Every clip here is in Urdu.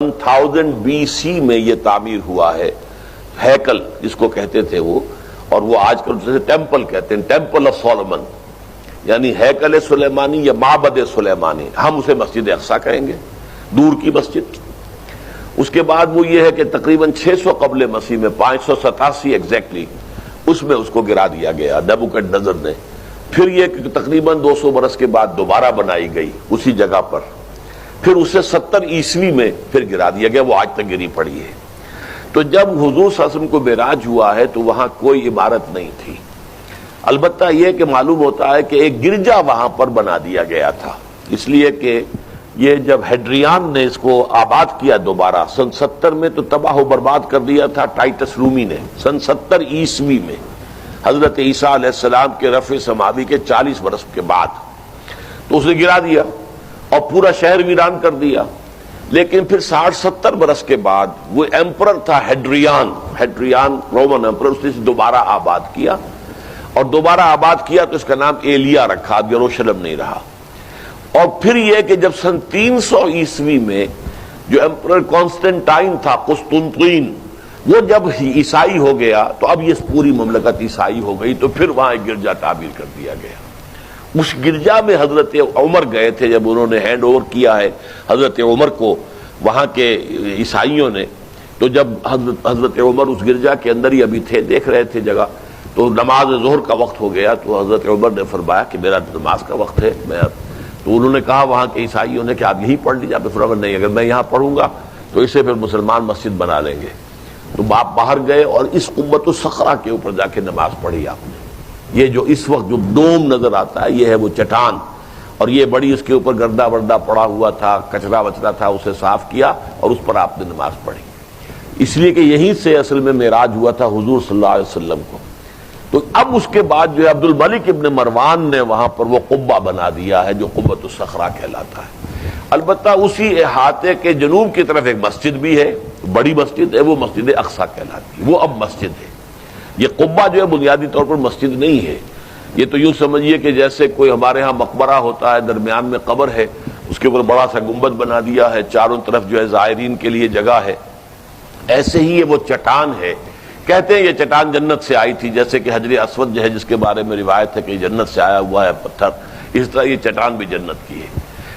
1000 BC میں یہ تعمیر ہوا ہے ہیکل جس کو کہتے تھے وہ، اور وہ آج کل جیسے ٹیمپل کہتے ہیں، ٹیمپل آف سولومن، یعنی ہیکل سلیمانی یا معبد سلیمانی، ہم اسے مسجد اقصی کہیں گے، دور کی مسجد۔ اس کے بعد وہ یہ ہے کہ تقریباً 600 قبل مسیح میں 587 ایگزیکٹلی اس میں اس کو گرا دیا گیا نیبوکڈنیزر نے۔ پھر یہ تقریباً 200 برس کے بعد دوبارہ بنائی گئی اسی جگہ پر، پھر اسے 70 عیسوی میں پھر گرا دیا گیا، وہ آج تک گری پڑی ہے۔ تو جب حضور صلی اللہ علیہ وسلم کو معراج ہوا ہے تو وہاں کوئی عمارت نہیں تھی، البتہ یہ کہ معلوم ہوتا ہے کہ ایک گرجا وہاں پر بنا دیا گیا تھا، اس لیے کہ یہ جب ہیڈریان نے اس کو آباد کیا دوبارہ سن 70 میں تو تباہ و برباد کر دیا تھا ٹائٹس رومی نے سن 70 عیسوی میں، حضرت عیسیٰ علیہ السلام کے رفع سماوی کے 40 برس کے بعد، تو اسے گرا دیا اور پورا شہر ویران کر دیا۔ لیکن پھر 60-70 برس کے بعد وہ ایمپرر تھا ہیڈریان رومن ایمپرر، اس نے دوبارہ آباد کیا، اور دوبارہ آباد کیا تو اس کا نام ایلیا رکھا، اب یروشلم نہیں رہا۔ اور پھر یہ کہ جب سن 300 عیسوی میں جو ایمپرر کانسٹنٹائن تھا قسطنطین، وہ جب عیسائی ہو گیا تو اب یہ پوری مملکت عیسائی ہو گئی، تو پھر وہاں ایک گرجا تعمیر کر دیا گیا۔ اس گرجا میں حضرت عمر گئے تھے جب انہوں نے ہینڈ اوور کیا ہے حضرت عمر کو وہاں کے عیسائیوں نے، تو جب حضرت عمر اس گرجا کے اندر ہی ابھی تھے، دیکھ رہے تھے جگہ، تو نماز ظہر کا وقت ہو گیا، تو حضرت عمر نے فرمایا کہ میرا نماز کا وقت ہے، تو انہوں نے کہا وہاں کے عیسائیوں نے کہ آپ یہی پڑھ لیجیے، آپ فرمایا نہیں، اگر میں یہاں پڑھوں گا تو اسے پھر مسلمان مسجد بنا لیں گے۔ تو باپ باہر گئے اور اس قبۃ الصخرہ کے اوپر جا کے نماز پڑھی آپ نے۔ یہ جو اس وقت جو ڈوم نظر آتا ہے یہ ہے وہ چٹان، اور یہ بڑی اس کے اوپر گردہ وردہ پڑا ہوا تھا، کچرا وچرا تھا، اسے صاف کیا اور اس پر آپ نے نماز پڑھی، اس لیے کہ یہیں سے اصل میں معراج ہوا تھا حضور صلی اللہ علیہ وسلم کو۔ تو اب اس کے بعد جو ہے عبد الملک ابن مروان نے وہاں پر وہ قبہ بنا دیا ہے جو قبۃ الصخرہ کہلاتا ہے۔ البتہ اسی احاطے کے جنوب کی طرف ایک مسجد بھی ہے، بڑی مسجد ہے، وہ مسجد اقصی کہلاتی ہے، وہ اب مسجد ہے۔ یہ قبہ جو ہے بنیادی طور پر مسجد نہیں ہے، یہ تو یوں سمجھیے کہ جیسے کوئی ہمارے ہاں مقبرہ ہوتا ہے، درمیان میں قبر ہے، اس کے اوپر بڑا سا گنبد بنا دیا ہے، چاروں طرف جو ہے زائرین کے لیے جگہ ہے، ایسے ہی یہ وہ چٹان ہے۔ کہتے ہیں یہ چٹان جنت سے آئی تھی، جیسے کہ حجر اسود جو ہے جس کے بارے میں روایت ہے کہ جنت سے آیا ہوا ہے پتھر، اس طرح یہ چٹان بھی جنت کی ہے۔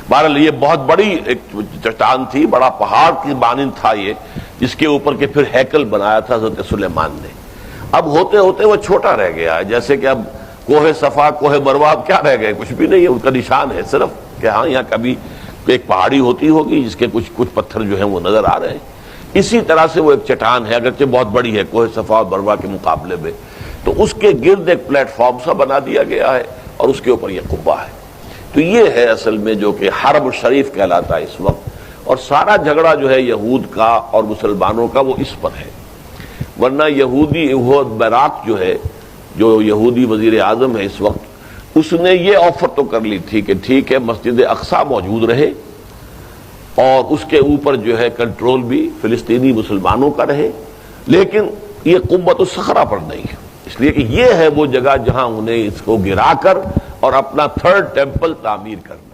بہرحال یہ بہت بڑی ایک چٹان تھی، بڑا پہاڑ کی مانند تھا یہ، جس کے اوپر کے پھر ہیکل بنایا تھا حضرت سلیمان نے۔ اب ہوتے ہوتے وہ چھوٹا رہ گیا ہے، جیسے کہ اب کوہ صفا کوہ مروہ کیا رہ گئے، کچھ بھی نہیں ہے، ان کا نشان ہے صرف کہ ہاں یہاں کبھی ایک پہاڑی ہوتی ہوگی جس کے کچھ پتھر جو ہیں وہ نظر آ رہے ہیں۔ اسی طرح سے وہ ایک چٹان ہے، اگرچہ بہت بڑی ہے کوہ صفا اور مروہ کے مقابلے میں، تو اس کے گرد ایک پلیٹ فارم سا بنا دیا گیا ہے اور اس کے اوپر یہ قبہ ہے۔ تو یہ ہے اصل میں جو کہ حرم الشریف کہلاتا ہے اس وقت، اور سارا جھگڑا جو ہے یہود کا اور مسلمانوں کا وہ اس پر ہے۔ ورنہ یہودی ایہود بیراق جو ہے، جو یہودی وزیر اعظم ہے اس وقت، اس نے یہ آفر تو کر لی تھی کہ ٹھیک ہے مسجد اقصی موجود رہے اور اس کے اوپر جو ہے کنٹرول بھی فلسطینی مسلمانوں کا رہے، لیکن یہ قبۃ الصخرہ پر نہیں ہے، اس لیے کہ یہ ہے وہ جگہ جہاں انہیں اس کو گرا کر اور اپنا 3rd ٹیمپل تعمیر کرنا۔